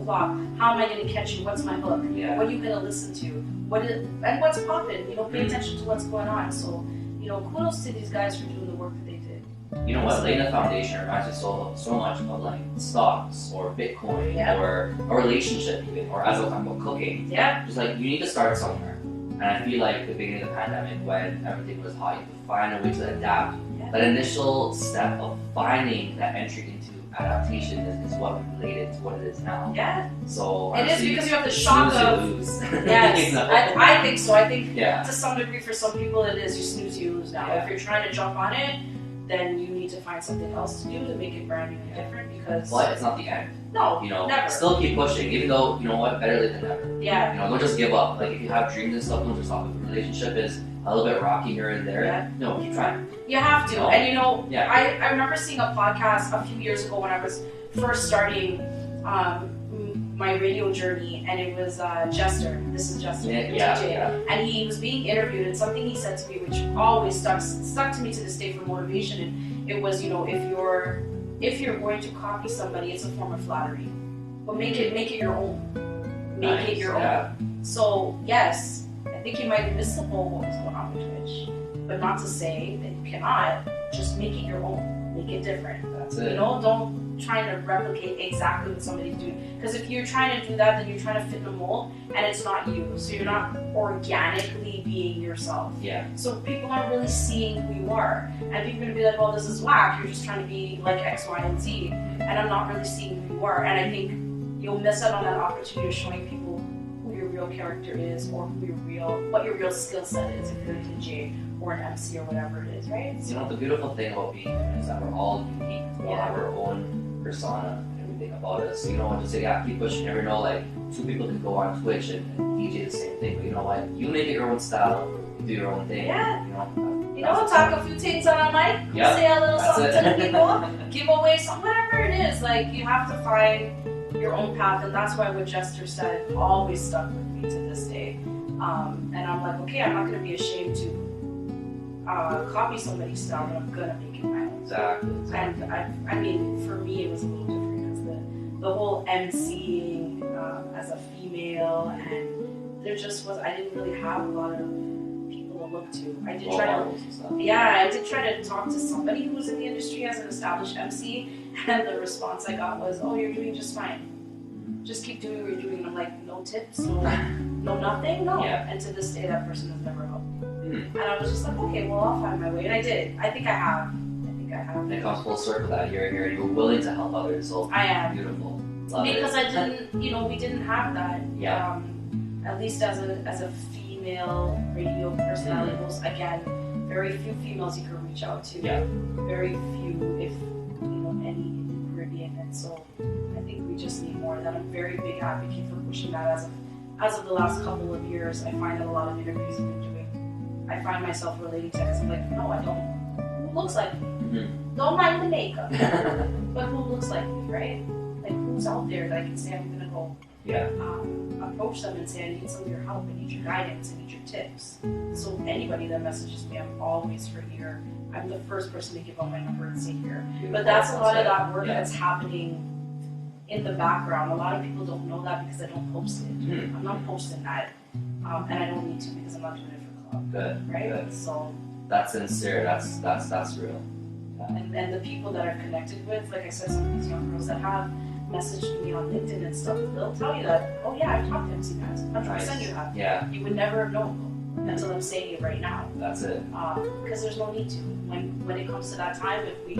flop? How am I going to catch you? What's my hook? Yeah. What are you going to listen to? And what's popping? You know, pay attention to what's going on. So, you know, kudos to these guys for doing the work that they did. You know what, laying the foundation reminds me so much of like stocks or Bitcoin or a relationship even, or as I was talking about cooking. Yeah. Just like you need to start somewhere. And I feel like the beginning of the pandemic when everything was hot, you could find a way to adapt. Yeah. That initial step of finding that entry into adaptation is what related to what it is now. Yeah. So it is because you have the snooze, shock you of lose. yes. You know? I think so. I think yeah. to some degree for some people it is you snooze, you lose now. Yeah. If you're trying to jump on it, then you need to find something else to do to make it brand new and different because But it's not the end. No, you know, never. Still keep pushing, even though, you know what, better late than never. Yeah. You know, don't just give up. Like, if you have dreams and stuff, don't just stop. If a relationship is a little bit rocky here and there, Yeah. no, keep trying. You have to. And you know, Yeah. I remember seeing a podcast a few years ago when I was first starting my radio journey, and it was Jester. This is Jester, DJ. And he was being interviewed, and something he said to me, which always stuck to me to this day for motivation, and it was, you know, if you're going to copy somebody, it's a form of flattery, but make it your own. Make it your own. So yes, I think you might have missed the whole what was going on with Twitch, but not to say that you cannot. Just make it your own. Make it different. That's it. You know, don't try to replicate exactly what somebody's doing. Because if you're trying to do that, then you're trying to fit in a mold, and it's not you. So you're not organically being yourself. Yeah. So people aren't really seeing who you are, and people are gonna be like, "Well, this is whack. You're just trying to be like X, Y, and Z," and I'm not really seeing who you are. And I think you'll miss out on that opportunity of showing people who your real character is, or what your real skill set is if you're a DJ or an MC or whatever it is, right? You know, the beautiful thing about being human is that we're all unique. We all Yeah. have our own persona and everything about us. So, you know, just say, keep pushing. You never know, like, two people can go on Twitch and DJ the same thing. But you know what? You make it your own style. You do your own thing. Yeah. You know, Talk a few things on a mic. Yeah. Say a little That's something it. to people. Give away some, whatever it is. Like, you have to find your own path, and that's why what Jester said always stuck with me to this day. And I'm like, okay, I'm not going to be ashamed to copy somebody's style, but I'm going to make it my own. Exactly. And I mean, for me, it was a little different because the whole MCing as a female, and there just was, I didn't really have a lot of people to look to. I did I did try to talk to somebody who was in the industry as an established MC, and the response I got was, "Oh, you're doing just fine. Just keep doing what you're doing." And I'm like, no tips, no nothing, no. Yeah. And to this day, that person has never helped me. And I was just like, okay, well, I'll find my way. And I did. I think I have. And it comes full circle that you're here and you're willing to help others. So I am. Beautiful. Love because it. I didn't, you know, we didn't have that. Yeah. At least as a female radio personality host, again, very few females you can reach out to. Yeah. Very few, if you know, any in the Caribbean. And so I think we just need more of that. I'm a very big advocate for pushing that as of the last couple of years. I find that a lot of interviews I've been doing, I find myself relating to it because I'm like, no, I don't. Who looks like me? Don't mind the makeup. But who looks like me, right? Like, who's out there that I can say I'm going to go approach them and say, I need some of your help, I need your guidance, I need your tips. So anybody that messages me, I'm always for here. I'm the first person to give out my number and say here. But that's a lot of that work that's happening in the background. A lot of people don't know that because I don't post it. I'm not posting that. And I don't need to because I'm not doing it for club. Good. Right? Good. So that's sincere. That's real. Yeah. And the people that I've connected with, like I said, some of these young girls that have messaged me on LinkedIn and stuff, they'll tell you that, oh yeah, I've talked to MCNadzzz. 100% you have. Yeah. You would never have known until I'm saying it right now. That's it. Because there's no need to. When it comes to that time, if we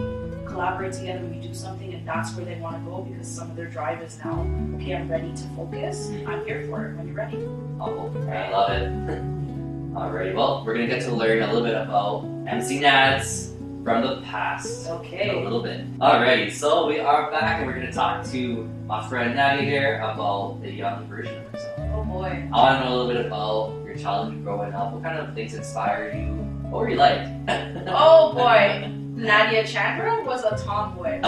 collaborate together and we do something and that's where they want to go because some of their drive is now, okay, I'm ready to focus, I'm here for it when you're ready. Oh, I love it. Alrighty, well, we're going to get to learn a little bit about MCNadzzz from the past. Okay. A little bit. Alrighty, so we are back and we're going to talk to my friend Nadia here about the young version of herself. Oh boy. I want to know a little bit about your childhood growing up. What kind of things inspired you? What were you like? Oh boy. Nadia Chandra was a tomboy.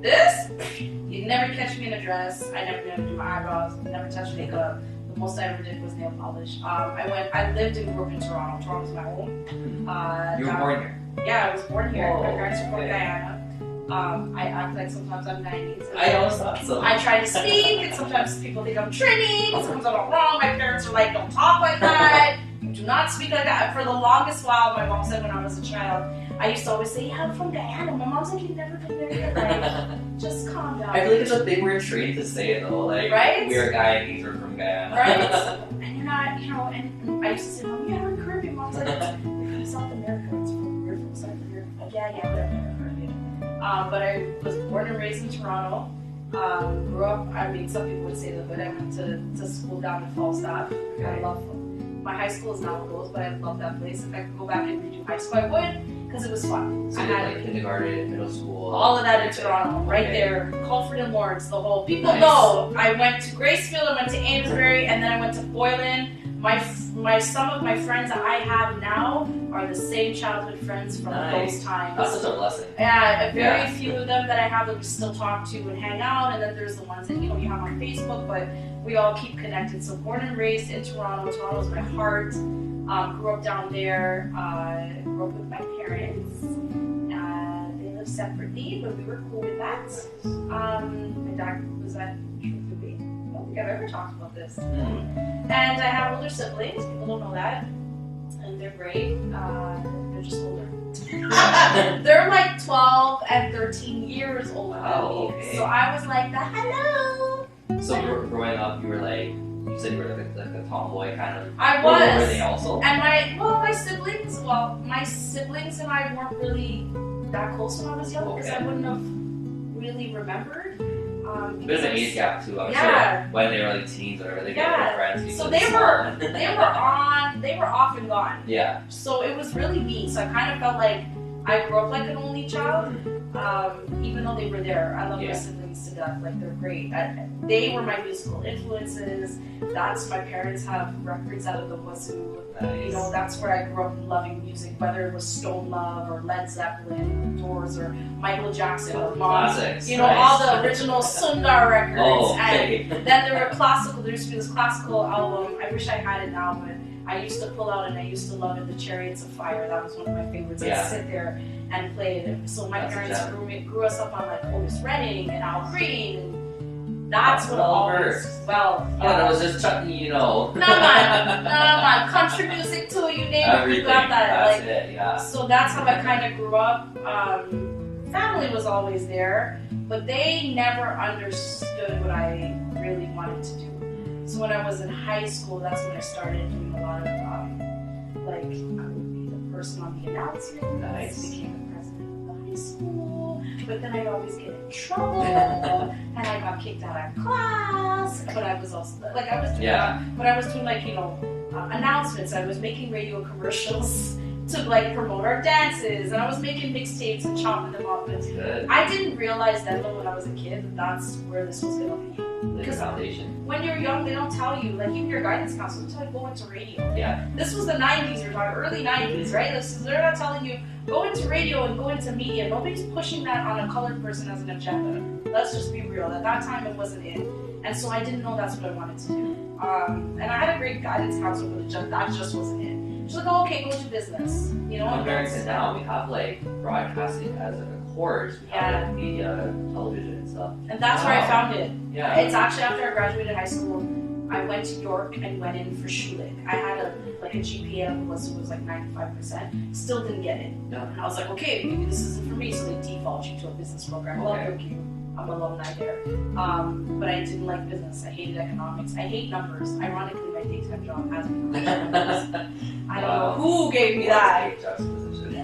This? You'd never catch me in a dress. I never did my eyebrows. Never touched makeup. The most I ever did was nail polish. I lived and grew up in Toronto. Toronto's my home. You were born here? Yeah, I was born here. Whoa, My parents were from okay. Guyana. I act like sometimes I'm 90s. I always thought so. I try to speak, and sometimes people think I'm Trini. Sometimes I'm all wrong. My parents are like, don't talk like that. You do not speak like that. For the longest while, my mom said when I was a child, I used to always say, yeah, I'm from Guyana. My mom's like, you've never been there. Like, just calm down. I feel like it's a thing we're trained to say though. Like, right? we're Guyanese, we're from Guyana. Right? And you're not, you know, and I used to say, Mom, yeah, we're Caribbean. Mom's like, you're from South America. You're from South America. Like, yeah, but I'm never Caribbean. But I was born and raised in Toronto. Grew up, I mean, some people would say the hood. I went to school down in Falstaff. Okay. I love my high school is now closed, but I love that place. If I could go back and redo high school, I would, because it was fun. So you did like kindergarten, middle school. All of that in everything. Toronto, right Okay. there. Colford and Lawrence, the whole. People Nice. know. I went to Gracefield, I went to Amesbury, and then I went to Boylan. Some of my friends that I have now are the same childhood friends from Nice. those times. That's such a blessing. Yeah, very Yeah. few of them that I have that we still talk to and hang out, and then there's the ones that you have on Facebook, but we all keep connected. So born and raised in Toronto. Toronto is my heart. Grew up down there. Grew up with my parents. They lived separately, but we were cool with that. My dad was at Truthfully. I don't think I've ever talked about this. And I have older siblings. People don't know that. And they're great. They're just older. They're like 12 and 13 years older than me. Okay. So I was like, hello. So growing up, you were like, you said you were like a tomboy kind of. I Or was. were they also? And my siblings and I weren't really that close when I was young, because Okay. I wouldn't have really remembered. There's an age gap too, I'm Yeah. sure. When they were like teens or whatever, they Yeah. get their friends. So because they were off and gone. Yeah. So it was really me. So I kind of felt like I grew up like an only child, even though they were there. I love my siblings to death. Like, they're great. They were my musical influences. That's, my parents have records out of the wazoo. Nice. You know, that's where I grew up loving music, whether it was Stone Love or Led Zeppelin, Doors, or Michael Jackson, or Mom. Classics. You know, Nice. all the original Sundar records. Oh, okay. And then there were classical. There used to be this classical album. I wish I had it now, but I used to pull out, and I used to love it, The Chariots of Fire. That was one of my favorites. Yeah. I'd sit there and play it. So my That's parents a grew us up on like Otis Redding and Al Green, and that's what always. versed. Well, Oh, it was just Chucky, you know. no man, country music too. You name it, Everything. you got that. That's Like, it, yeah. so that's how I kind of grew up. Family was always there, but they never understood what I really wanted to do. So when I was in high school, that's when I started doing a lot of, like, I would be the person on the announcements. Nice. I became the president of the high school, but then I'd always get in trouble, and I got kicked out of class. But I was also, like, I was doing, like, announcements. I was making radio commercials to, like, promote our dances, and I was making mixtapes and chopping them up. That's good. I didn't realize then, though, when I was a kid, that that's where this was going to be. Like a foundation. When you're young, they don't tell you, like, even your guidance counselor will tell you, go into radio. Yeah. This was the 90s, you're talking early 90s, right? They're not telling you, go into radio and go into media. Nobody's pushing that on a colored person as an agenda. Let's just be real. At that time, it wasn't in. And so I didn't know that's what I wanted to do. And I had a great guidance counselor, but that just wasn't it. She's like, oh, okay, go do business. You know? Comparing to now, we have like broadcasting as a course. We have like media, television, and stuff. And that's where I found it. Yeah. It's actually after I graduated high school, I went to York and went in for Schulich. I had a GPA of was like 95%. Still didn't get it. No. And I was like, okay, maybe this isn't for me. So they default you to a business program. Well, thank you. I'm alumni there. But I didn't like business. I hated economics. I hate numbers. Ironically, my daytime job has been numbers. I don't know who gave me that.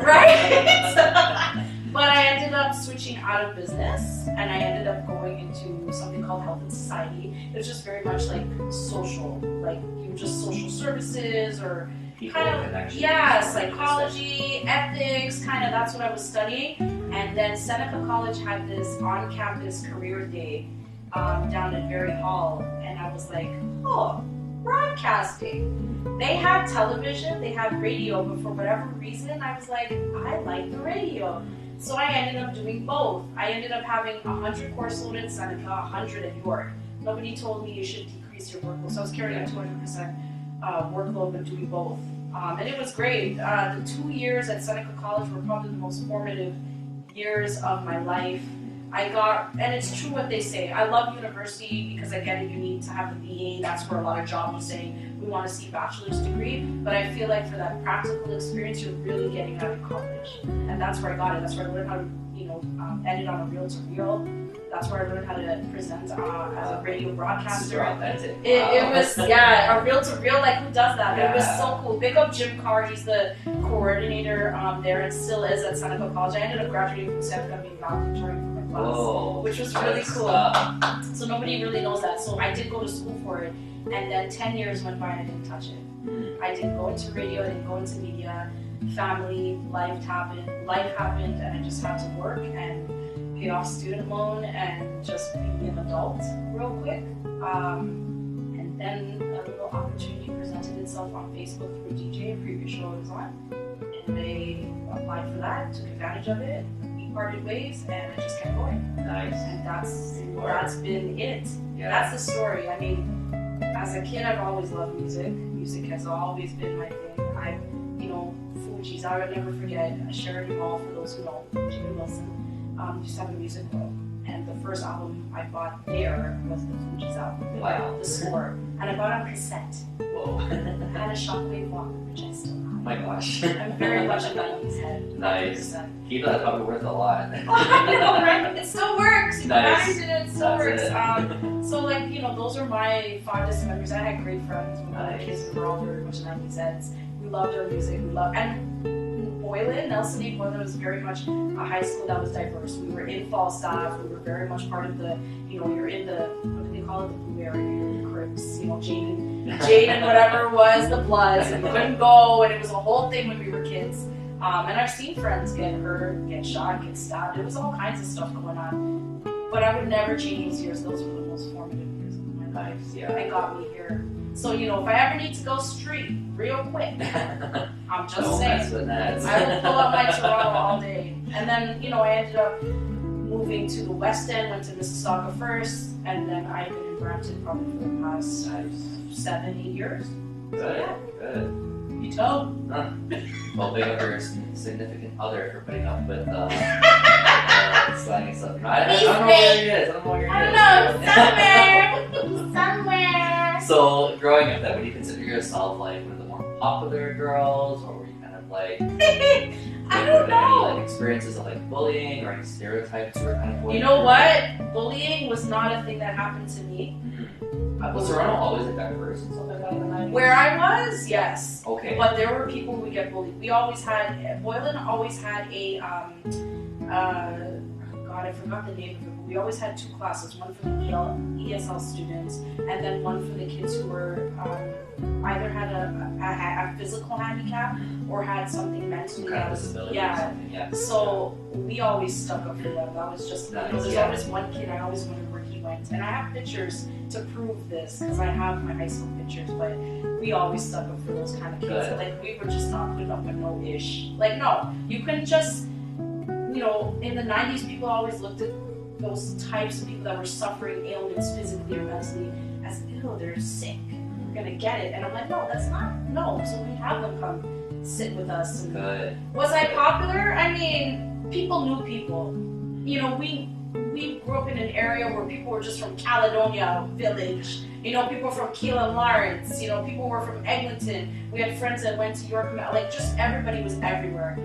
Right? But I ended up switching out of business, and I ended up going into something called health and society. It was just very much like social, like just social services or People kind of, connections. psychology, ethics, kind of that's what I was studying. And then Seneca College had this on-campus career day down at Berry Hall, and I was like, oh, broadcasting. They had television, they had radio, but for whatever reason, I was like, I like the radio. So I ended up doing both. I ended up having 100 course load at Seneca, 100 at York. Nobody told me you should decrease your workload, so I was carrying a 200% workload and doing both. And it was great. The 2 years at Seneca College were probably the most formative years of my life. And it's true what they say. I love university because I get it, you need to have the BA. That's where a lot of jobs are saying we want to see bachelor's degree. But I feel like for that practical experience, you're really getting out of college. And that's where I got it. That's where I learned how to, edit on a reel-to-reel. That's where I learned how to present as a radio broadcaster. Super authentic. It was, a reel-to-reel, like who does that? Yeah. It was so cool. Big up Jim Carr, he's the coordinator there and still is at Seneca College. I ended up graduating from Seneca being valedictorian for my class, which was really cool. So nobody really knows that. So I did go to school for it, and then 10 years went by and I didn't touch it. I didn't go into radio, I didn't go into media. Family, life happened, and I just had to work and pay off student loan and just be an adult real quick. And then a little opportunity presented itself on Facebook through DJ, a previous show I was on. And I applied for that, took advantage of it, we parted ways, and it just kept going. Nice. And that's been it. Yeah. That's the story. I mean, as a kid, I've always loved music. Music has always been my thing. Fuji's, I would never forget Sheridan Hall, for those who know, Jimmy Wilson, used to have a music club. And the first album I bought there was the Fuji's album. Wow. The score. And I bought it on cassette. Whoa. I had a Shockwave Walker, which I still have. Oh my gosh. I'm very much a 90s head. Nice. Keep that probably worth a lot. I know, right? It still works. Nice. It still works. So, those are my fondest memories. I had great friends when we were kids. We were all very much 90s. We loved our music. And Boylan, Nelson A. Boylan was very much a high school that was diverse. We were in Falstaff. We were very much part of the, you're in the, what do they call it, the blue area, you're in the Crips, Jade and whatever it was, the Bloods, and we couldn't go, and it was a whole thing when we were kids. And I've seen friends get hurt, get shot, get stabbed. There was all kinds of stuff going on. But I would never change those years. Those were the most formative years of my life. Yeah. It got me here. So, if I ever need to go street real quick, I'm just saying, I will pull up my Toronto all day. And then, I ended up moving to the West End, went to Mississauga first, and then I've been in Brampton probably for the past 7-8 years. Good, good. You too. Well, big up your significant other for putting up with slangy stuff. I don't know where it is. I don't know, somewhere. So, growing up, then, would you consider yourself like one of the more popular girls, or were you kind of like? I don't know. Any experiences of like bullying or any stereotypes you were kind of bullying? You know what? Bullying was not a thing that happened to me. Was Toronto always a diverse and stuff like that in the 90s? Where I was, yes. Okay. But there were people who would get bullied. We always had, Boylan always had a, God, I forgot the name of it, but we always had 2 classes, one for the ESL students, and then one for the kids who were, either had a physical handicap or had something mentally. Kind of disability or something, yeah. So we always stuck up for them. That was just, there's always one kid, I always wondered where he went. And I have pictures to prove this, because I have my high school pictures, but we always stuck up for those kind of kids. Like, we were just not putting up with no ish. Like, no, you couldn't just, in the 90s, people always looked at those types of people that were suffering ailments physically or mentally as, they're sick. We're gonna get it. And I'm like, no, that's not, no. So we'd have them come sit with us. And was I popular? I mean, people knew people. We grew up in an area where people were just from Caledonia Village. People from Keelan Lawrence. People were from Eglinton. We had friends that went to York. Like, just everybody was everywhere.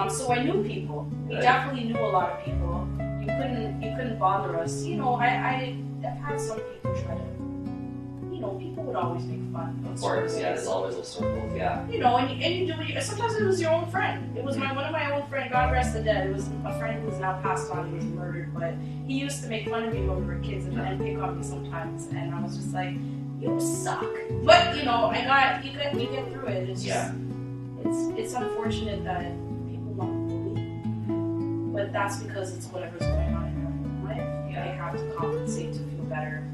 So I knew people. We definitely knew a lot of people. You couldn't bother us. I've had some people try to. People would always make fun. Of course, yeah. There's always those circles, yeah. And you do it. Sometimes it was your own friend. It was one of my old friends. God rest the dead. It was a friend who was now passed on. He was murdered, but he used to make fun of me when we were kids and pick on me sometimes. And I was just like, you suck. But you get through it. It's just, it's unfortunate that people don't bully, but that's because it's whatever's going on in their own life. Yeah. They have to compensate to feel better.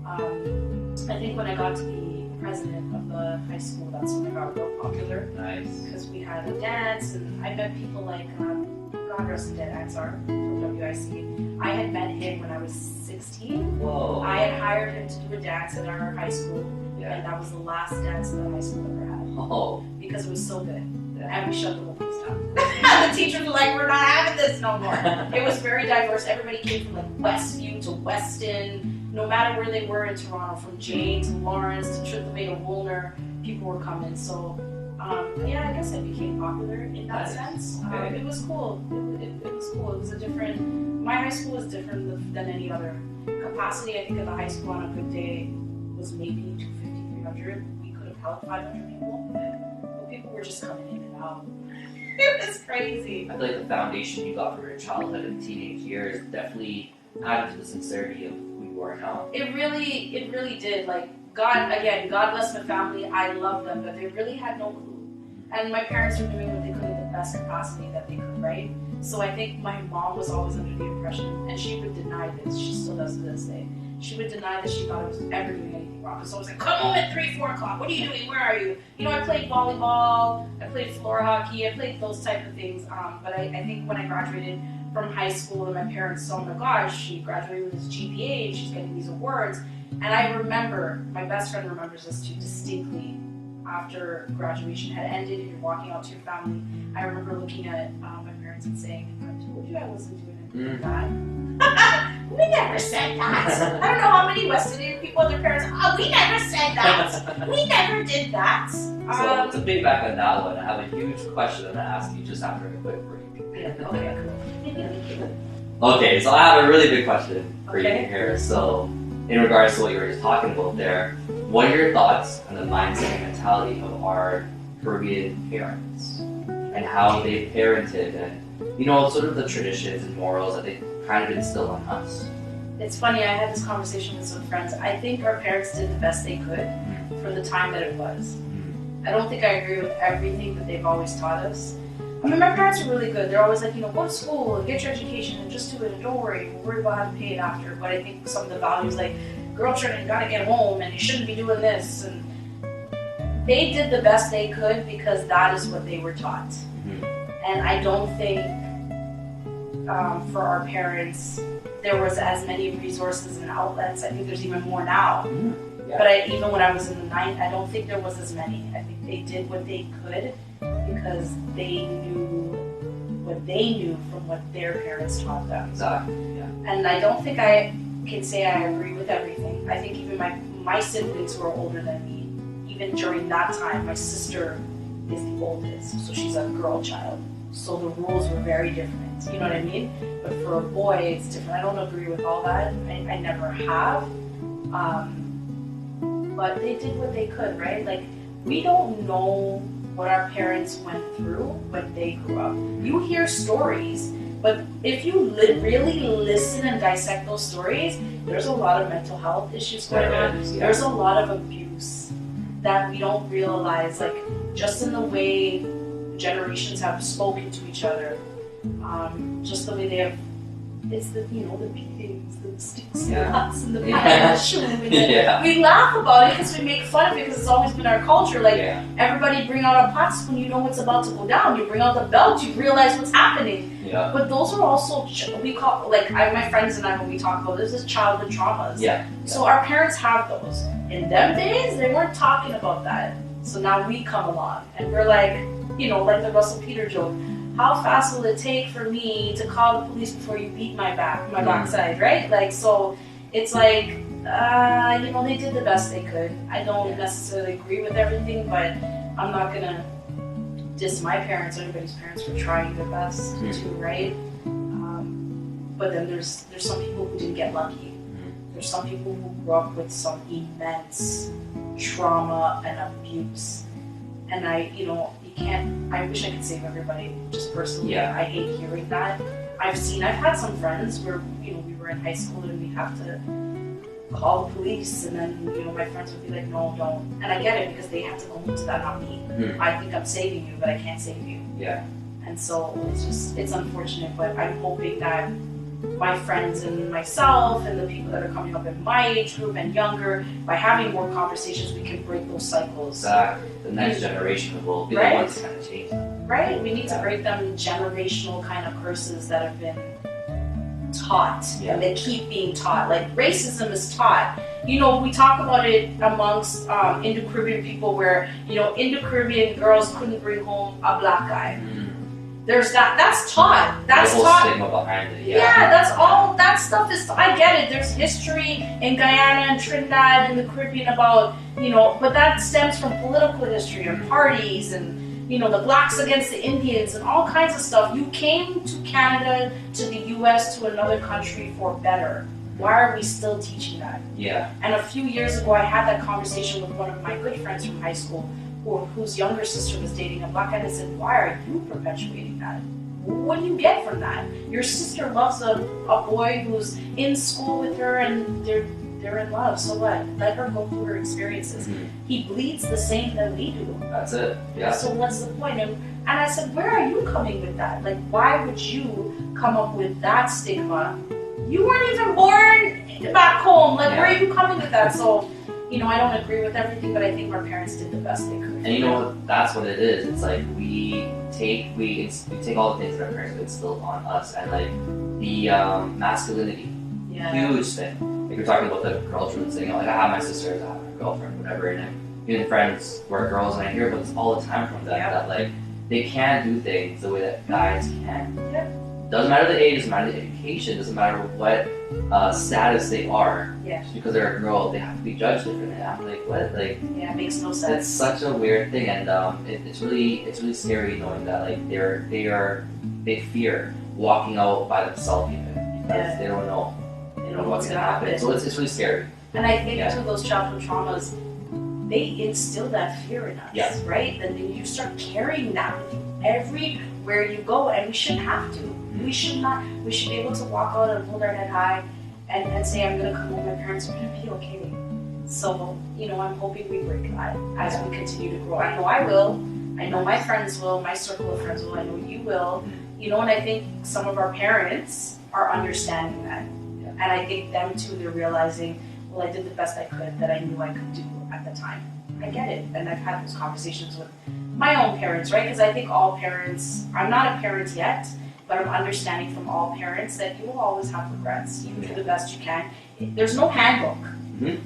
I think when I got to be president of the high school, that's when I got real popular. Nice. Because we had a dance, and I met people like, God rest the dead, Axar from WIC. I had met him when I was 16. Whoa. I had hired him to do a dance at our high school, and that was the last dance that the high school ever had. Oh. Because it was so good. and we shut the whole place down. The teachers were like, we're not having this no more. It was very diverse. Everybody came from like Westview to Weston, no matter where they were in Toronto, from Jane to Lawrence to Triple to Woolner, people were coming. So yeah, I guess I became popular in that sense. It was cool. It was cool. It was a different. My high school was different than any other capacity. I think at the high school on a good day was maybe 250, 300. We could have held 500 people, but people were just coming in and out. It was crazy. I feel like the foundation you got for your childhood and teenage years definitely added to the sincerity of who you are now. It really did. Like God bless my family. I love them, but they really had no clue. And my parents were doing what they could in the best capacity that they could, right? So I think my mom was always under the impression, and she would deny this, she still does to this day, she would deny that she thought I was ever doing anything wrong. Because I was like, come home at 3, 4 o'clock, what are you doing, where are you? You know, I played volleyball, I played floor hockey, I played those type of things. But I think when I graduated from high school and my parents saw, oh my gosh, she graduated with this GPA and she's getting these awards. And I remember, my best friend remembers this too distinctly, after graduation had ended and you're walking out to your family, I remember looking at my parents and saying, I told you I wasn't doing anything bad. We never said that. I don't know how many West Indian people and their parents, we never said that. We never did that. So to piggyback on that one, I have a huge question to ask you just after a quick break. Yeah, okay, cool. Okay, so I have a really big question for you here. So in regards to what you were just talking about there, what are your thoughts on the mindset and mentality of our Caribbean parents and how they parented and, you know, sort of the traditions and morals that they kind of instill on us? It's funny, I had this conversation with some friends. I think our parents did the best they could for the time that it was. I don't think I agree with everything that they've always taught us. I mean, my parents are really good. They're always like, you know, go to school and get your education and just do it and don't worry. We'll worry about how to pay it after. But I think some of the values, like, girl children, you gotta get home and you shouldn't be doing this. And they did the best they could because that is what they were taught. And I don't think for our parents there was as many resources and outlets. I think there's even more now. Yeah. But even when I was in the 9th, I don't think there was as many. I think they did what they could because they knew what they knew from what their parents taught them. Exactly. Yeah. And I don't think I can say I agree with everything. I think even my siblings who are older than me, even during that time, my sister is the oldest, so she's a girl child. So the rules were very different. You know what I mean? But for a boy, it's different. I don't agree with all that. I never have. But they did what they could, right? Like, we don't know what our parents went through when they grew up. You hear stories, but if you really listen and dissect those stories, there's a lot of mental health issues going on. There's a lot of abuse that we don't realize, like, just in the way generations have spoken to each other, just the way they have, it's the, you know, the beatings, the sticks and nuts and the shoe. We laugh about it because we make fun of it because it's always been our culture. Like, everybody bring out a pots when you know what's about to go down. You bring out the belt, you realize what's happening. But those are also, we call, like, my friends and I, when we talk about this, is childhood traumas. So our parents have those. In them days, they weren't talking about that. So now we come along and we're like, you know, like the Russell Peter joke, how fast will it take for me to call the police before you beat my backside, right? Like, so it's like, you know, they did the best they could. I don't necessarily agree with everything, but I'm not gonna diss my parents or anybody's parents for trying their best too, right? But then there's some people who didn't get lucky. There's some people who grew up with some immense trauma and abuse. And I wish I could save everybody, just personally. I hate hearing that. I've had some friends where, you know, we were in high school and we have to call the police, and then, you know, my friends would be like, no, don't. And I get it because they have to own to that, not me. I think I'm saving you, but I can't save you. And so it's unfortunate, but I'm hoping that my friends and myself and the people that are coming up in my age group and younger, by having more conversations, we can break those cycles. Exactly. The next generation will be the ones to kind of change them. Right. We need to break them generational kind of curses that have been taught and they keep being taught. Like, racism is taught. we talk about it amongst Indo-Caribbean people where, Indo-Caribbean girls couldn't bring home a black guy. There's that. That's taught. That's the whole taught. stigma behind it. Yeah, that's all. That stuff is. I get it. There's history in Guyana and Trinidad and the Caribbean about, but that stems from political history and parties and, the blacks against the Indians and all kinds of stuff. You came to Canada, to the U.S., to another country for better. Why are we still teaching that? Yeah. And a few years ago, I had that conversation with one of my good friends from high school, whose younger sister was dating a black guy, and I said, why are you perpetuating that? What do you get from that? Your sister loves a boy who's in school with her and they're in love, so what? Let her go through her experiences. He bleeds the same that we do. That's it, yeah. So what's the point? And I said, where are you coming with that? Like, why would you come up with that stigma? You weren't even born back home. Like, where are you coming with that? So, I don't agree with everything, but I think our parents did the best they could. And that's what it is. It's like we take all the things that our parents have instilled on us, and like the masculinity, huge thing. Like you're talking about the girlfriend thing. Like I have my sisters, I have my girlfriend, whatever, and even friends who are girls, and I hear about this all the time from them that like they can't do things the way that guys can. Doesn't matter the age, doesn't matter the education, doesn't matter what status they are. Just because they're a girl, they have to be judged differently. I'm like, what? Like, it makes no sense. It's such a weird thing, and it's really scary knowing that like they fear walking out by themselves even because they don't know what's gonna happen. So it's really scary. And I think too, those childhood traumas, they instill that fear in us, right? And then you start carrying that with you everywhere you go, and we shouldn't have to. We should not. We should be able to walk out and hold our head high and say, I'm going to come home, my parents are going to be okay. So, I'm hoping we break that as we continue to grow. I know I will. I know my friends will. My circle of friends will. I know you will. And I think some of our parents are understanding that. And I think them too, they're realizing, well, I did the best I could that I knew I could do at the time. I get it. And I've had those conversations with my own parents, right? Because I think all parents, I'm not a parent yet, but I'm understanding from all parents that you will always have regrets. You do the best you can. There's no handbook.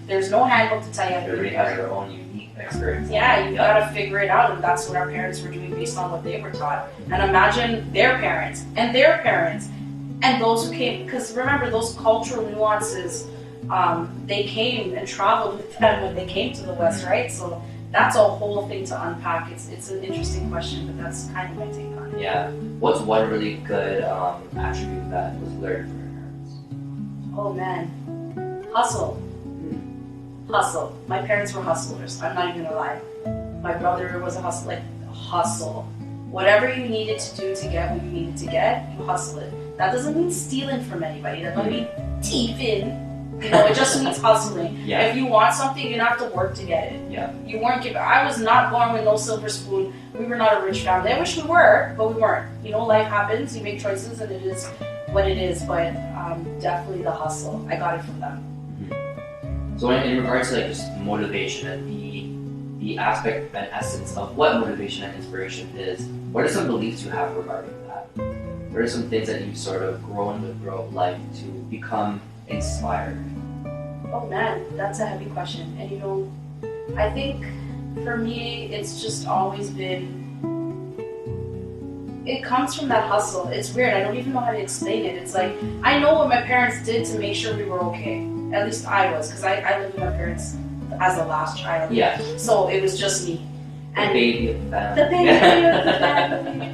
There's no handbook to tell you how to do it. Everybody has their own unique experience. Yeah, you've got to figure it out, and that's what our parents were doing based on what they were taught. And imagine their parents and those who came, because remember those cultural nuances, they came and traveled with them when they came to the West, right? So that's a whole thing to unpack. It's an interesting question, but that's kind of my take on it. Yeah. What's one really good attribute that was learned from your parents? Oh man, hustle. Hustle. My parents were hustlers. I'm not even gonna lie. My brother was a hustle. Whatever you needed to do to get what you needed to get, you hustle it. That doesn't mean stealing from anybody. That doesn't mean thieving. It just means hustling. If you want something, you have to work to get it. You weren't given. I was not born with no silver spoon. We were not a rich family. I wish we were, but we weren't. Life happens. You make choices, and it is what it is. But definitely the hustle. I got it from them. So in regards to like just motivation and the aspect and essence of what motivation and inspiration is, what are some beliefs you have regarding that? What are some things that you've sort of grown with throughout life to become inspired? Oh man, that's a heavy question. And I think for me, it's just always been, it comes from that hustle. It's weird, I don't even know how to explain it. It's like, I know what my parents did to make sure we were okay. At least I was, because I lived with my parents as the last child. So it was just me. And the baby of the family. The baby of the family.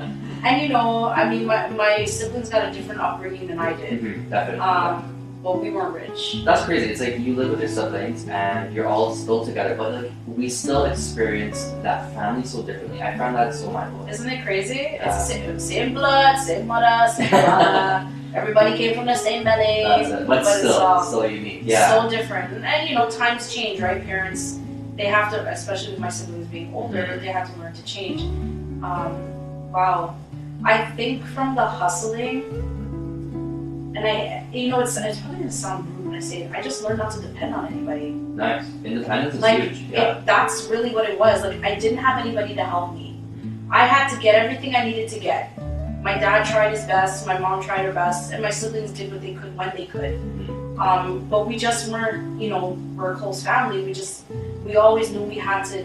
And my siblings got a different upbringing than I did. Definitely. But we weren't rich. That's crazy. It's like you live with your siblings and you're all still together, but like we still experience that family so differently. I found that so mind-blowing. Isn't it crazy? It's the same blood, same mother, same father. Everybody came from the same belly. That's it. But still unique. So different. And times change, right? Parents, they have to, especially with my siblings being older, they have to learn to change. Wow. I think from the hustling, and it's probably going to sound rude when I say it, I just learned not to depend on anybody. Nice. Independence is huge. That's really what it was. Like, I didn't have anybody to help me. I had to get everything I needed to get. My dad tried his best, my mom tried her best, and my siblings did what they could when they could. But we just weren't, we're a close family. We always knew we had to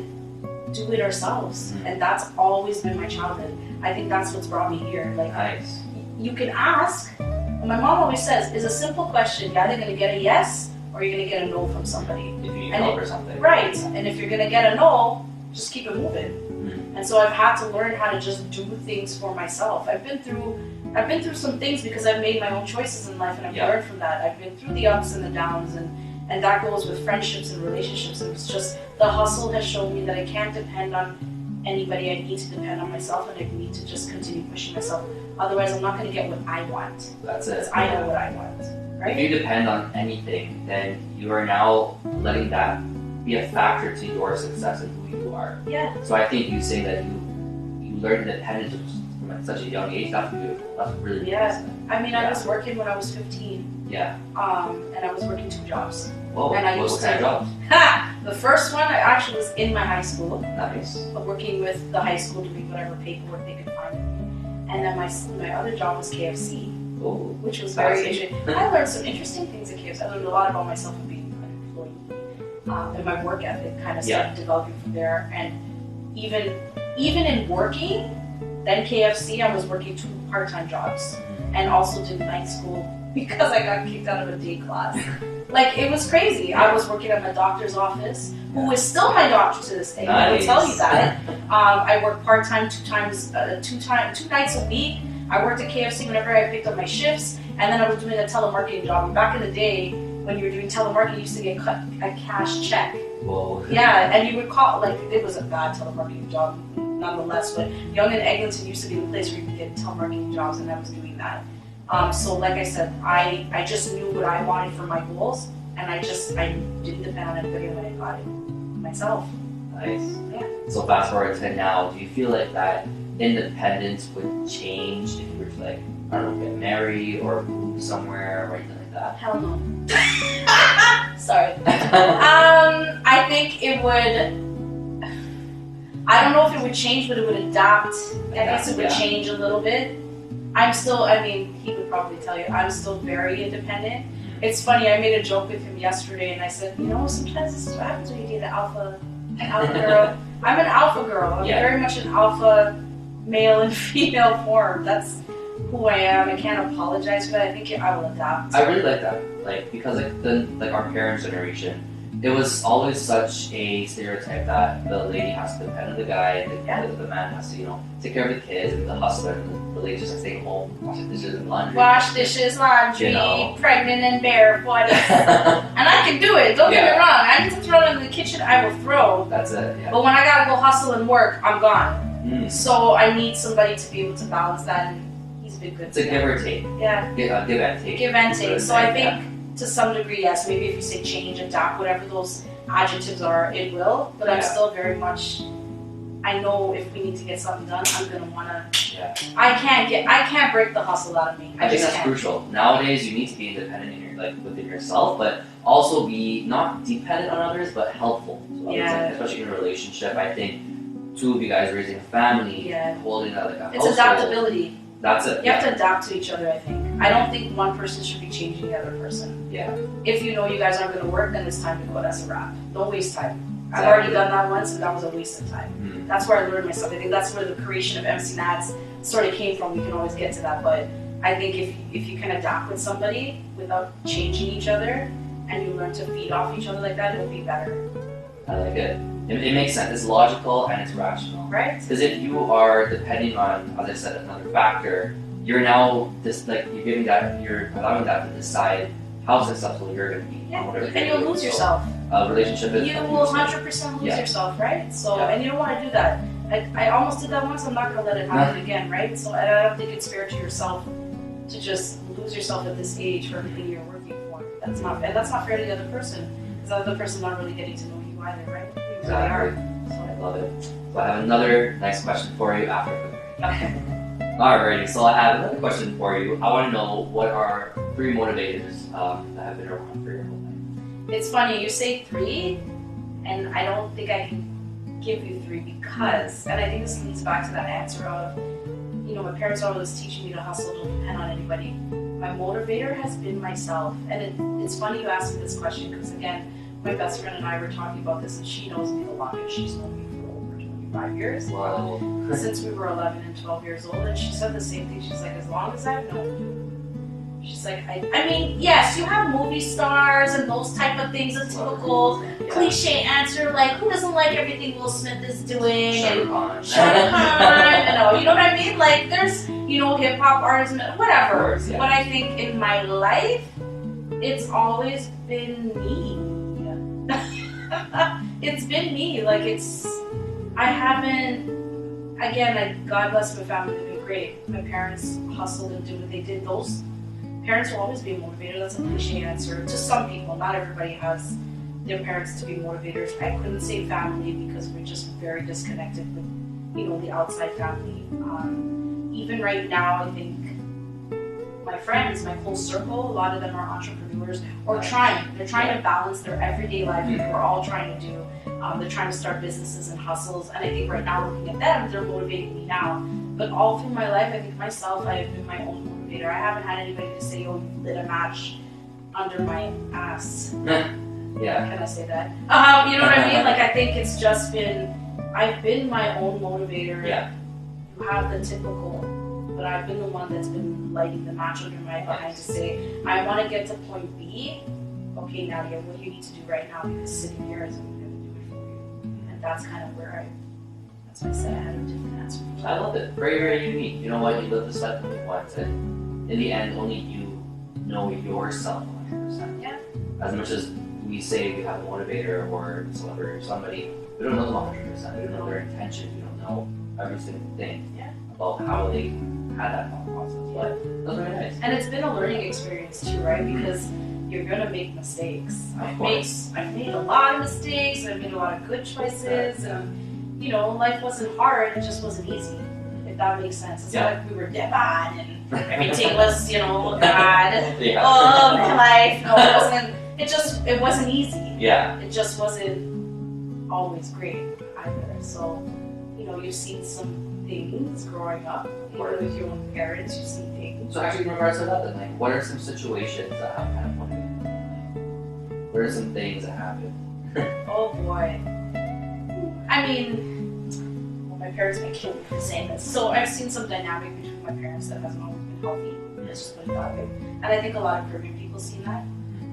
do it ourselves. And that's always been my childhood. I think that's what's brought me here. Like, nice. You can ask. My mom always says, it's a simple question. You're either going to get a yes or you're going to get a no from somebody. If you need help or something. Right. And if you're going to get a no, just keep it moving. And so I've had to learn how to just do things for myself. I've been through some things because I've made my own choices in life, and I've learned from that. I've been through the ups and the downs, and that goes with friendships and relationships. And it's just the hustle has shown me that I can't depend on anybody. I need to depend on myself, and I need to just continue pushing myself. Otherwise, I'm not going to get what I want. That's it. Because I know what I want. Right? If you depend on anything, then you are now letting that be a factor to your success and who you are. Yeah. So I think you say that you learn independence from at such a young age. That's beautiful. That's really beautiful. I mean, I was working when I was 15. Yeah. And I was working 2 jobs. Whoa. And what kind of jobs? The first one, I actually was in my high school. Nice. Working with the high school doing whatever paperwork they could find me. And then my other job was KFC. Oh, which was very interesting. I learned some interesting things at KFC. I learned a lot about myself and being an employee. And my work ethic kind of started developing from there. And even in working, then KFC, I was working 2 part-time jobs and also did night school because I got kicked out of a day class. Like, it was crazy. I was working at my doctor's office, who is still my doctor to this day. Nice. I will tell you that. I worked part-time 2 nights a week. I worked at KFC whenever I picked up my shifts, and then I was doing a telemarketing job. And back in the day, when you were doing telemarketing, you used to get a cash check. Whoa. Yeah, and you would call, like, it was a bad telemarketing job, nonetheless, but Yonge and Eglinton used to be the place where you could get telemarketing jobs, and I was doing that. So like I said, I just knew what I wanted for my goals, and I didn't depend on anybody when I got it myself. Nice. Yeah. So fast forward to now, do you feel like that independence would change if you were to, like, I don't know, get married or move somewhere or anything like that? Hell no. Sorry. I think it would, I don't know if it would change, but it would adapt. I guess it would change a little bit. He would probably tell you, I'm still very independent. It's funny, I made a joke with him yesterday and I said, sometimes this is what happens when you date an alpha girl. I'm an alpha girl. I'm very much an alpha male and female form. That's who I am. I can't apologize for that. I think I will adapt. I really like that. Like, because like our parents' generation, it was always such a stereotype that the lady has to depend on the guy, and the man has to, take care of the kids and the husband, and the lady just has to stay home, wash the dishes and laundry. Wash dishes, laundry, pregnant and barefoot. And I can do it, don't get me wrong. I need to throw it in the kitchen, I will throw. That's it, yeah. But when I gotta go hustle and work, I'm gone. So I need somebody to be able to balance that, and he's been good. It's a give or take. Yeah. Give and take. Give and take. So I think to some degree, yes, maybe if you say change, adapt, whatever those adjectives are, it will. But I'm still very much, I know if we need to get something done, I'm gonna wanna. Yeah. I can't break the hustle out of me. I think that's crucial. Nowadays, you need to be independent within yourself, but also be not dependent on others, but helpful to others, especially in a relationship. I think 2 of you guys raising a family, holding a household. It's adaptability. That's it. You have to adapt to each other, I think. I don't think one person should be changing the other person. Yeah. If you know you guys aren't going to work, then it's time to go. That's a wrap. Don't waste time. I've already done that once, and that was a waste of time. That's where I learned myself. I think that's where the creation of MCNadzzz sort of came from. We can always get to that, but I think if you can adapt with somebody without changing each other, and you learn to feed off each other like that, it'll be better. I like it. It makes sense. It's logical and it's rational. Right. Because if you are depending on, as I said, another factor, you're now you're allowing that to decide how successful you're going to be. Yeah. And you'll lose yourself. Relationship is. You will 100% lose yourself, right? So, and you don't want to do that. I almost did that once. I'm not going to let it happen again, right? So I don't think it's fair to yourself to just lose yourself at this age for everything you're working for. That's not fair. That's not fair to the other person, because the other person's not really getting to know you either, right? Exactly. So I love it. So I have another nice question for you after. Okay. Alrighty, so I have another question for you. I want to know, what are 3 motivators that have been around for your whole life? It's funny, you say 3, and I don't think I can give you 3 because, and I think this leads back to that answer of, my parents are always teaching me to hustle, don't depend on anybody. My motivator has been myself. And it's funny you asked me this question because, again, my best friend and I were talking about this, and she knows me the longest. She's known me for over 25 years. Wow. Since we were 11 and 12 years old. And she said the same thing. She's like, as long as I've known you. She's like, I mean, yes, you have movie stars and those type of things, a typical cliche answer, like, who doesn't like everything Will Smith is doing? Shah Rukh Khan, you know what I mean? Like, there's, hip hop artists, whatever. Course, yeah. But I think in my life, it's always been me. It's been me. Like, I haven't, again, God bless my family, they've been great. My parents hustled and did what they did. Those parents will always be a motivator. That's a cliche answer. To some people, not everybody has their parents to be motivators. I couldn't say family because we're just very disconnected with, the outside family. Even right now, I think my friends, my close circle, a lot of them are entrepreneurs or trying. They're trying to balance their everyday life, like we're all trying to do. They're trying to start businesses and hustles. And I think right now, looking at them, they're motivating me now. But all through my life, I think myself, I have been my own motivator. I haven't had anybody to say, oh, you lit a match under my ass. Yeah. Can I say that? You know what I mean? Like, I think it's just been, I've been my own motivator. Yeah. You have the typical, but I've been the one that's been lighting the match under my behind to say, I want to get to point B. Okay, Nadia, what do you need to do right now? Because sitting here isn't going to do it for you. And that's kind of where that's why I said I had a different answer. I love it. Very, very unique. You know what? You live this life when you want it. In the end, only you know yourself 100%. Yeah. As much as we say we have a motivator or somebody, we don't know them 100%. We don't know their intention. We don't know every single thing about how they had that thought process. But that's very nice. And it's been a learning experience too, right? Because you're gonna make mistakes. I've made a lot of mistakes. I've made a lot of good choices. Life wasn't hard. It just wasn't easy. If that makes sense. It's not like we were dead bad and everything was, bad. My life. No, it wasn't. It wasn't easy. Yeah. It just wasn't always great either. So, you've seen some things growing up, with your own parents, you've seen things. So actually, in regards to that, then, what are some situations that have kind of motivated you? What are some things that happened? Oh boy. I mean, my parents might kill me for saying this. So I've seen some dynamic between my parents that hasn't always been healthy. Let's just put it that way. And I think a lot of Caribbean people see that.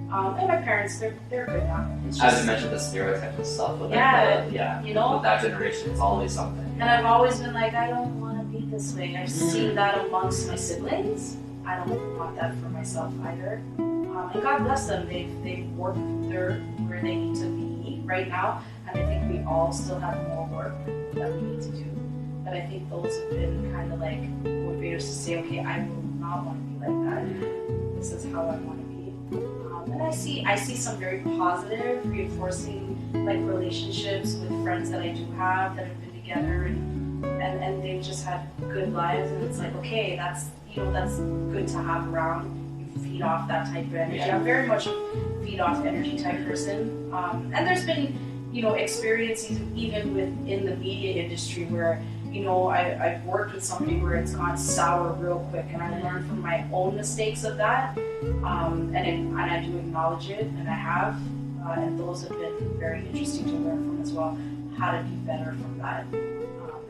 And my parents, they're good now. It's just, as you mentioned, the stereotypes and stuff. With with that generation, it's always something. And I've always been like, I don't want to be this way. I've seen that amongst my siblings. I don't want that for myself either. And God bless them. They've worked where they need to be right now. And I think we all still have more work that we need to do. But I think those have been kind of like motivators to say, okay, I will not want to be like that. This is how I want to be. And I see some very positive, reinforcing relationships with friends that I do have that have been together and they've just had good lives. And it's like, okay, that's good to have around. You feed off that type of energy. I'm very much a feed off energy type person. And there's been experiences even within the media industry where, I've worked with somebody where it's gone sour real quick, and I learned from my own mistakes of that, and I do acknowledge it, and I have, and those have been very interesting to learn from as well, how to be better from that.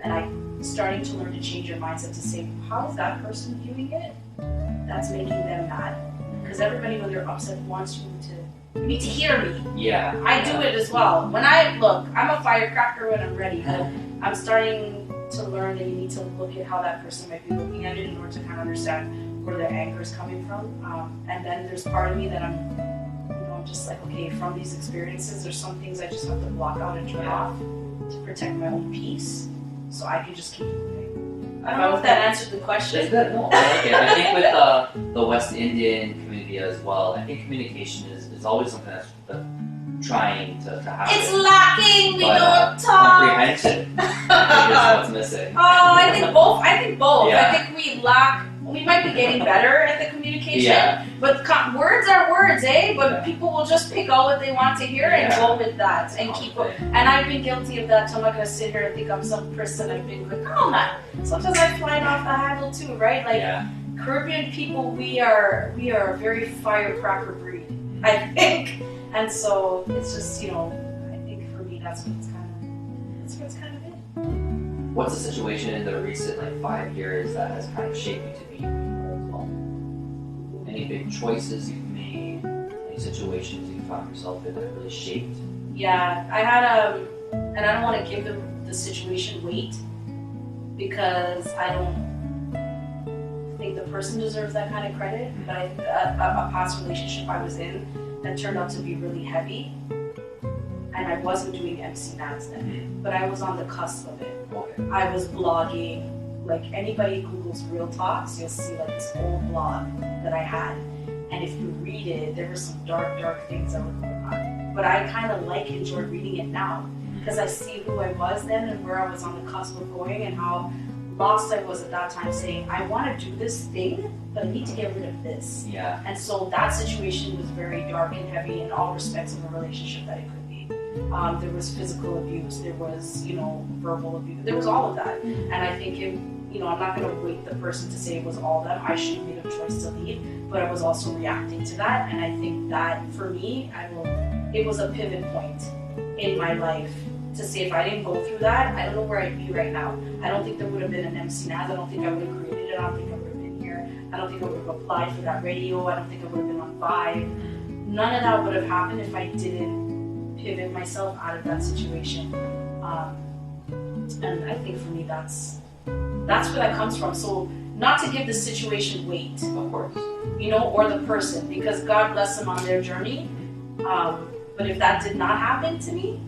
And I'm starting to learn to change your mindset to say, how is that person viewing it? That's making them mad. Because everybody, when they're upset, wants you need to hear me. Yeah. I do it as well. I'm a firecracker when I'm ready, but I'm starting to learn that you need to look at how that person might be looking at it in order to kind of understand where their anger is coming from. And then there's part of me that I'm just like, okay, from these experiences, there's some things I just have to block out and turn off to protect my own peace, so I can just keep moving. I don't know if that answered the question. It's good. No, I like it. I think with the West Indian community as well, I think communication is always something that's trying to happen. It's lacking. We don't talk. Comprehension is what's missing. Oh, I think both. Yeah. I think we lack. We might be getting better at the communication, but words are words, eh? But people will just pick out what they want to hear and go with that and keep it. And I've been guilty of that, so I'm not going to sit here and think I'm some person. I've been like, oh man, sometimes I'm flying off the handle too, right? Caribbean people, we are a very firecracker breed, I think. And so it's just, I think for me that's what's kind of it. What's the situation in the recent 5 years that has kind of shaped you to be who you are as well? Any big choices you've made, any situations you found yourself in that really shaped? Yeah, I had and I don't want to give the situation weight because I don't think the person deserves that kind of credit, but I think a past relationship I was in that turned out to be really heavy, and I wasn't doing MCNadzzz then, but I was on the cusp of it. Okay. I was blogging, anybody who Googles Real Talks, you'll see this old blog that I had, and if you read it, there were some dark things that were going on, but I kind of enjoyed reading it now, because I see who I was then and where I was on the cusp of going and how lost I was at that time, saying, I want to do this thing, but I need to get rid of this. Yeah. And so that situation was very dark and heavy in all respects of a relationship that it could be. There was physical abuse, there was, verbal abuse, there was all of that. And I think I'm not going to wait the person to say it was all them. I should have made a choice to leave, but I was also reacting to that. And I think that for me, it was a pivot point in my life to say if I didn't go through that, I don't know where I'd be right now. I don't think there would have been an MCNadzzz. I don't think I would have created it. I don't think I would have been here. I don't think I would have applied for that radio. I don't think I would have been on Vibe. None of that would have happened if I didn't pivot myself out of that situation. And I think for me, that's where that comes from. So not to give the situation weight, Of course. or the person, because God bless them on their journey. But if that did not happen to me,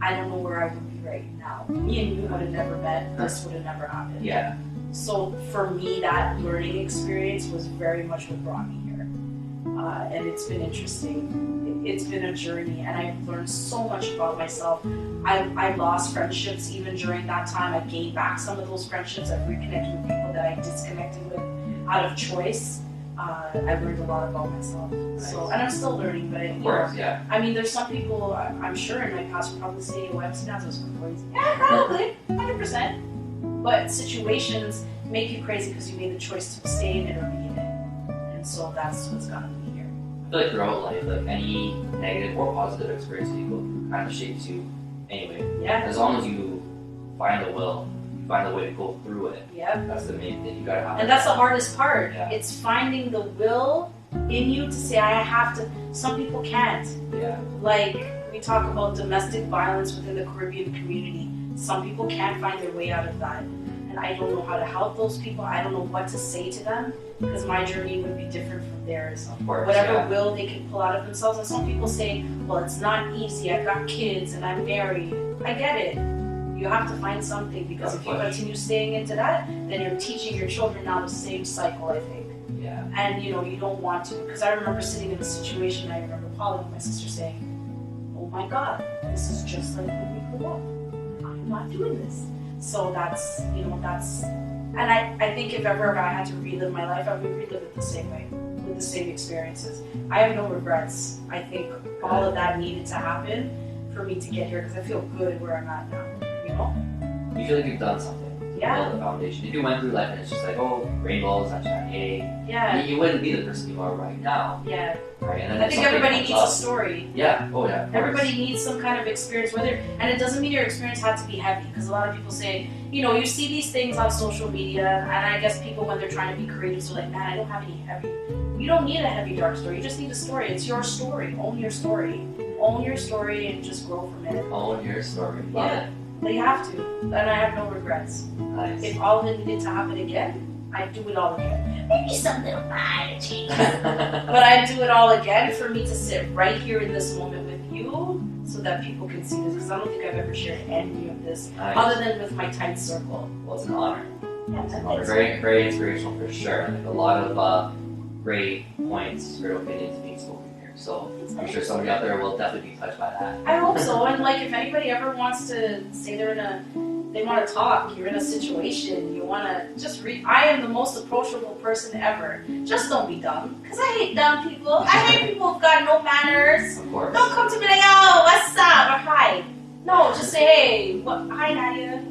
I don't know where I would be right now. Me and you would have never met. This would have never happened. Yeah. So for me, that learning experience was very much what brought me here. And it's been interesting. It's been a journey, and I've learned so much about myself. I lost friendships even during that time. I gained back some of those friendships. I've reconnected with people that I disconnected with out of choice. I learned a lot about myself. Nice. So, and I'm still learning, but Of course, yeah. I mean, there's some people I'm sure in my past would probably say, "Oh, MCNadzzz was crazy." Yeah, probably, 100%. But situations make you crazy because you made the choice to stay in it or be in it, and so that's what's gotten me here. I feel like throughout life, any negative or positive experience that you go through kind of shapes you anyway. Yeah. As long as you find the will, you find the way to go through it. Yeah. That's the main thing. You gotta have. And that's the hardest part. Yeah. It's finding the will in you to say, I have to. Some people can't. Yeah. We talk about domestic violence within the Caribbean community. Some people can't find their way out of that. And I don't know how to help those people. I don't know what to say to them because my journey would be different from theirs. Of course, Whatever will they can pull out of themselves. And some people say, well, it's not easy. I've got kids and I'm married. I get it. You have to find something because if you continue staying into that, then you're teaching your children now the same cycle, I think. Yeah. And you don't want to. Because I remember sitting in the situation, I remember calling my sister saying, oh my God, this is just like when we grew up. I'm not doing this. So that's, and I think if ever I had to relive my life, I would relive it the same way, with the same experiences. I have no regrets. I think all of that needed to happen for me to get here because I feel good where I'm at now, You feel like you've done something. Yeah. Build the foundation. If you went through life and it's just like, oh, rainbows, sunshine, yay. Yeah. You wouldn't be the person you are right now. Yeah. Right. And then I think everybody needs a story. Yeah. Oh yeah. Everybody needs some kind of experience, and it doesn't mean your experience had to be heavy, because a lot of people say, you see these things on social media, and I guess people when they're trying to be creative, are like, man, I don't have any heavy. You don't need a heavy, dark story. You just need a story. It's your story. Own your story. Own your story and just grow from it. Own your story. Love it. But you have to, and I have no regrets. Nice. If all of it needed to happen again, I'd do it all again. Maybe some little minor changes, but I'd do it all again for me to sit right here in this moment with you, so that people can see this. Because I don't think I've ever shared any of this other than with my tight circle. Well, it's an honor. Yeah, It's an honor. Very, very inspirational for sure. And a lot of great points, great opinions being spoken here. So I'm sure somebody out there will definitely be touched by that. I hope so. And if anybody ever wants to say they want to talk, you're in a situation, you want to just read. I am the most approachable person ever. Just don't be dumb, because I hate dumb people. I hate people who've got no manners. Of course. Don't come to me like, oh, what's up, or hi. No, just say, hey, hi, Nadia.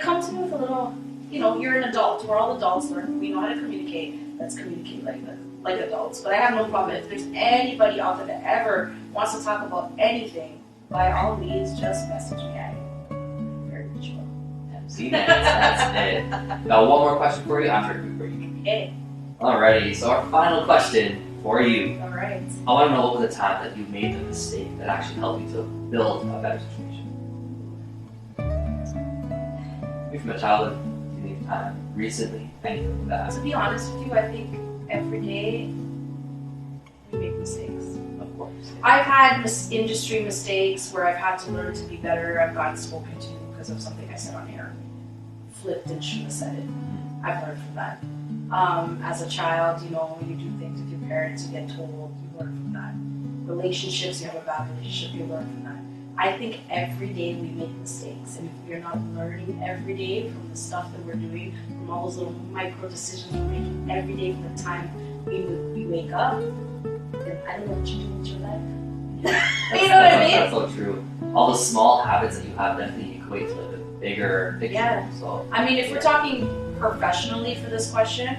Come to me with a little, you're an adult. We're all adults. We know how to communicate. Let's communicate like adults. But I have no problem if there's anybody out there that ever wants to talk about anything. By all means, just message me. I'm very reachable. MCNadzzz, that's it. Now, one more question for you after a quick break. Okay. Alrighty, so our final question for you. All right. I want to know what was the time that you made the mistake that actually helped you to build a better situation. Maybe from a childhood, teenage time, recently, anything like that. To be honest with you, I think every day we make mistakes. Of course. I've had industry mistakes where I've had to learn to be better. I've gotten spoken to because of something I said on air. Flipped and shouldn't have said it. I've learned from that. As a child, you do things with your parents, you get told, you learn from that. Relationships, you have a bad relationship, you learn from that. I think every day we make mistakes, and if we're not learning every day from the stuff that we're doing, from all those little micro decisions we're making every day from the time we wake up, then I don't know what you do with your life. You know what I mean? That's so true. All the small habits that you have definitely equate to like a bigger picture. Yeah. So, I mean, if we're talking professionally for this question,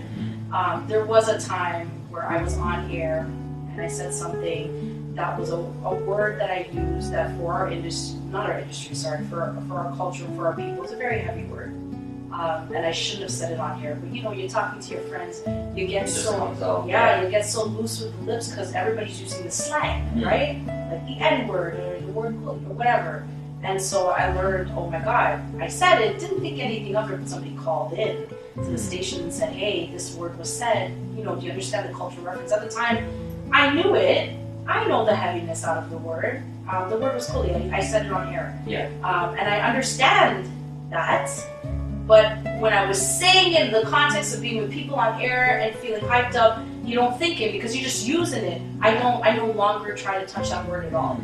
there was a time where I was on air and I said something that was a word that I used that for our industry, not our industry, sorry, for our culture, for our people, it's a very heavy word. And I shouldn't have said it on here, but you're talking to your friends, you get you get so loose with the lips because everybody's using the slang, right? Like the N-word or the word or whatever. And so I learned, oh my God, I said it, didn't think anything of it, but somebody called in to the station and said, hey, this word was said, do you understand the cultural reference? At the time, I knew it. I know the heaviness out of the word. The word was cool. I said it on air. Yeah. And I understand that. But when I was saying it in the context of being with people on air and feeling hyped up, you don't think it because you're just using it. I no longer try to touch that word at all.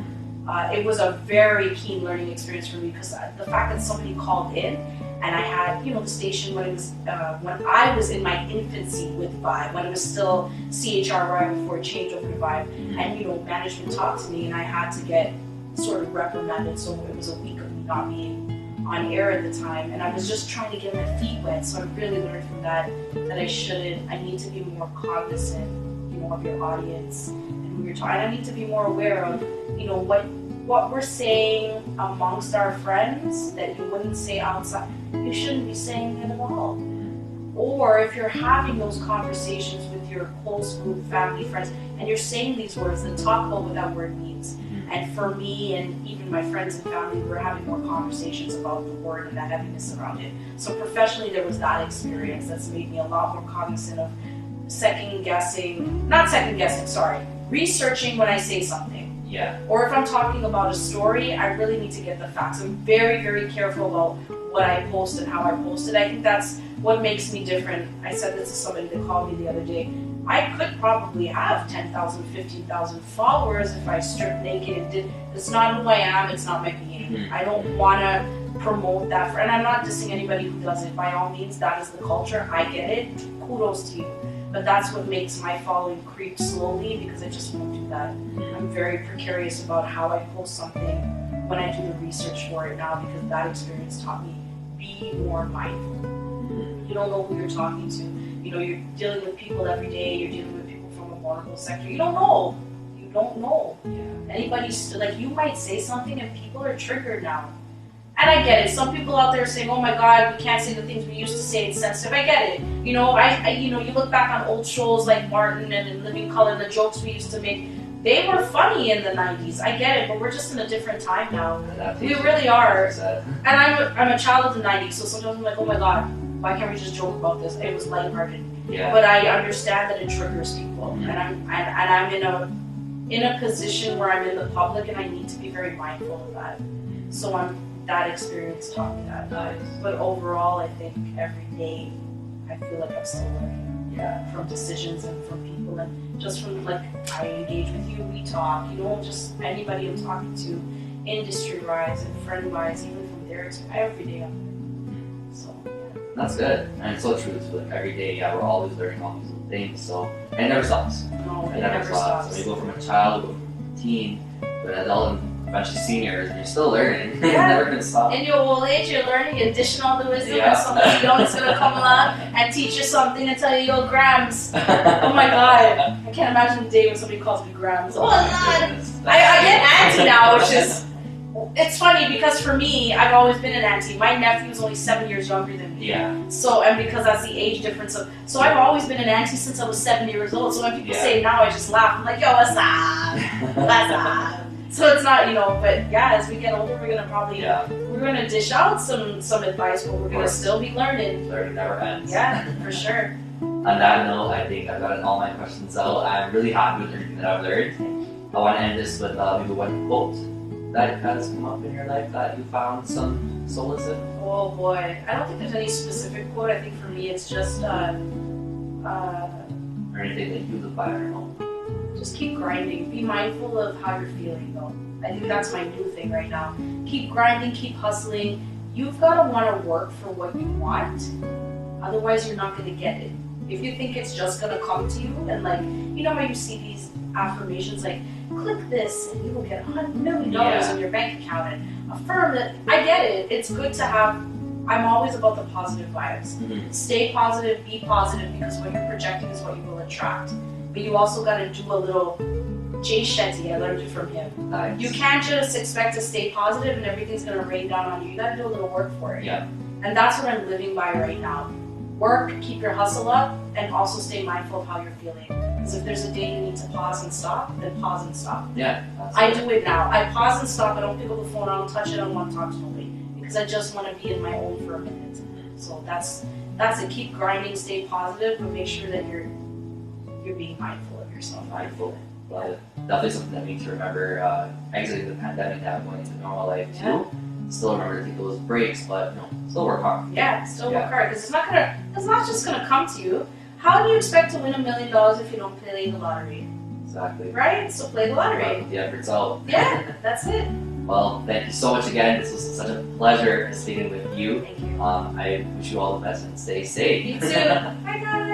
It was a very keen learning experience for me because the fact that somebody called in and I had, the station when I was in my infancy with Vibe, when it was still CHRY before it changed over to Vibe, and management talked to me and I had to get sort of reprimanded. So it was a week of me not being on air at the time, and I was just trying to get my feet wet. So I really learned from that I need to be more cognizant, of your audience, and when you're talking, I need to be more aware of, what we're saying amongst our friends that you wouldn't say outside. You shouldn't be saying it at all. Or if you're having those conversations with your close group, family, friends, and you're saying these words, then talk about what that word means. And for me and even my friends and family, we're having more conversations about the word and the heaviness around it. So professionally, there was that experience that's made me a lot more cognizant of researching when I say something. Yeah. Or if I'm talking about a story, I really need to get the facts. I'm very, very careful about what I post and how I post it. I think that's what makes me different. I said this to somebody that called me the other day. I could probably have 10,000, 15,000 followers if I stripped naked and did. It's not who I am. It's not my being. I don't want to promote that. And I'm not dissing anybody who does it. By all means, that is the culture. I get it. Kudos to you. But that's what makes my following creep slowly because I just won't do that. I'm very precarious about how I post something when I do the research for it now because that experience taught me be more mindful. You don't know who you're talking to. You're dealing with people every day. You're dealing with people from a vulnerable sector. You don't know. Yeah. Anybody's you might say something and people are triggered now. And I get it. Some people out there are saying, "Oh my God, we can't say the things we used to say. It's sensitive." I get it. You look back on old shows like Martin and In Living Color, and the jokes we used to make. They were funny in the '90s. I get it, but we're just in a different time now. We really are. And I'm a child of the '90s, so sometimes I'm like, "Oh my God, why can't we just joke about this?" It was lighthearted. Yeah. But I understand that it triggers people, and I'm in a position where I'm in the public, and I need to be very mindful of that. So that experience taught me that. But overall, I think every day I feel like I'm still learning. Yeah. From decisions and from people, and just from I engage with you, we talk. Just anybody I'm talking to, industry-wise and friend-wise, even from their experience, every day I'm learning. So. That's good, and it's so true. It's every day, we're always learning all these little things. So and it never stops. No, it never stops. So you go from a child, you go from a teen, to an adult, and eventually seniors, and you're still learning. Yeah. You're never gonna stop. In your old age, you're learning additional wisdom, Yeah. and somebody young is gonna come along and teach you something and tell you, yo, Grams. Oh my god. I can't imagine the day when somebody calls me Grams. Oh, God. I get auntie now, which is, it's funny because for me, I've always been an auntie. My nephew is only 7 years younger than me. Yeah. So, and because that's the age difference of, so I've always been an auntie since I was 7 years old. So when people Yeah. say it now, I just laugh. I'm like, yo, what's up? What's up? So it's not, you know, but yeah, as we get older, we're gonna probably, we're gonna dish out some advice, but we're gonna still be learning. Learning never ends. Yeah, for sure. On that note, I think I've gotten all my questions out. I'm really happy with everything that I've learned. I want to end this with maybe one quote that has come up in your life that you found some solace in. Oh boy, I don't think there's any specific quote. I think for me, it's just Or anything that you live by, I don't know. just keep grinding. Be mindful of how you're feeling, though. I think that's my new thing right now. Keep grinding, keep hustling. You've got to want to work for what you want. Otherwise, you're not going to get it. If you think it's just going to come to you, and like, you know how you see these affirmations like, click this and you will get $100 million in your bank account, and affirm that. I get it. It's good to have, I'm always about the positive vibes. Mm-hmm. Stay positive, be positive, because what you're projecting is what you will attract. But you also got to do a little Jay Shetty. I learned it from him. Nice. You can't just expect to stay positive and everything's going to rain down on you. You got to do a little work for it. Yeah. And that's what I'm living by right now. Work, keep your hustle up, and also stay mindful of how you're feeling. Because if there's a day you need to pause and stop, then pause and stop. Yeah. I do it now. I pause and stop. I don't pick up the phone. I don't touch it. I don't want to talk to nobody. Because I just want to be in my own for a minute. So that's it. Keep grinding, stay positive, but make sure that you're being mindful of yourself. Mindful. Well, definitely something that we need to remember exiting the pandemic now, going into normal life too. Yeah. Still remember to take those breaks, but still work hard. Yeah, still work hard, because it's not just gonna come to you. How do you expect to win $1 million if you don't play the lottery? Exactly. Right? So play the lottery. Put the efforts out. Yeah, that's it. Well, thank you so much again. This was such a pleasure speaking with you. Thank you. I wish you all the best and stay safe. You too. Bye guys.